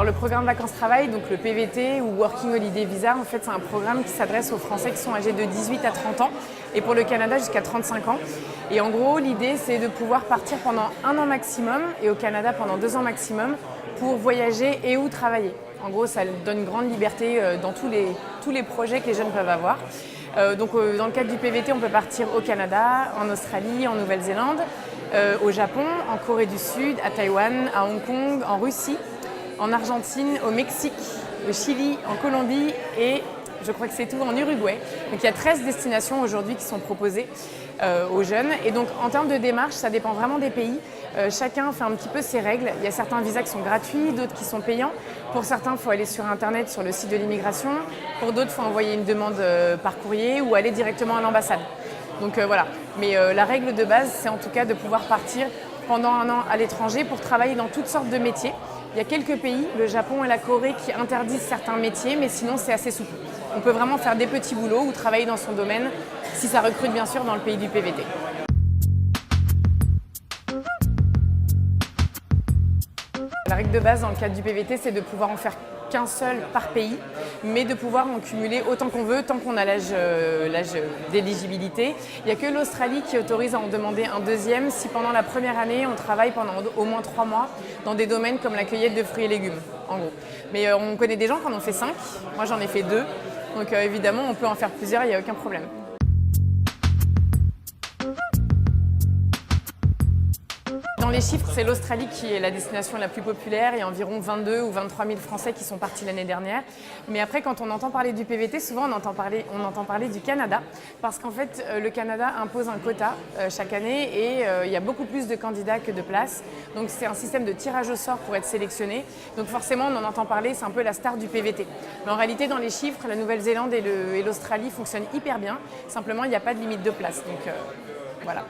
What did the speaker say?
Alors le programme vacances-travail, donc le PVT ou Working Holiday Visa, en fait c'est un programme qui s'adresse aux Français qui sont âgés de 18 à 30 ans et pour le Canada jusqu'à 35 ans. Et en gros l'idée c'est de pouvoir partir pendant 1 an maximum et au Canada pendant 2 ans maximum pour voyager et ou travailler. En gros ça donne une grande liberté dans tous les projets que les jeunes peuvent avoir. Dans le cadre du PVT on peut partir au Canada, en Australie, en Nouvelle-Zélande, au Japon, en Corée du Sud, à Taïwan, à Hong Kong, en Russie, en Argentine, au Mexique, au Chili, en Colombie et je crois que c'est tout en Uruguay. Donc il y a 13 destinations aujourd'hui qui sont proposées aux jeunes. Et donc en termes de démarche, ça dépend vraiment des pays. Chacun fait un petit peu ses règles. Il y a certains visas qui sont gratuits, d'autres qui sont payants. Pour certains, il faut aller sur Internet, sur le site de l'immigration. Pour d'autres, il faut envoyer une demande par courrier ou aller directement à l'ambassade. Donc voilà. Mais la règle de base, c'est en tout cas de pouvoir partir pendant 1 an à l'étranger pour travailler dans toutes sortes de métiers. Il y a quelques pays, le Japon et la Corée, qui interdisent certains métiers, mais sinon c'est assez souple. On peut vraiment faire des petits boulots ou travailler dans son domaine, si ça recrute bien sûr dans le pays du PVT. La règle de base dans le cadre du PVT, c'est de pouvoir en faire qu'un seul par pays, mais de pouvoir en cumuler autant qu'on veut, tant qu'on a l'âge d'éligibilité. Il n'y a que l'Australie qui autorise à en demander un deuxième si pendant la première année, on travaille pendant au moins 3 mois dans des domaines comme la cueillette de fruits et légumes, en gros. Mais on connaît des gens qui en ont fait 5, moi j'en ai fait 2, donc évidemment on peut en faire plusieurs, il n'y a aucun problème. Dans les chiffres, c'est l'Australie qui est la destination la plus populaire. Il y a environ 22 ou 23 000 Français qui sont partis l'année dernière. Mais après, quand on entend parler du PVT, souvent on entend parler du Canada. Parce qu'en fait, le Canada impose un quota chaque année et il y a beaucoup plus de candidats que de places. Donc c'est un système de tirage au sort pour être sélectionné. Donc forcément, on en entend parler, c'est un peu la star du PVT. Mais en réalité, dans les chiffres, la Nouvelle-Zélande et l'Australie fonctionnent hyper bien. Simplement, il n'y a pas de limite de place. Donc voilà.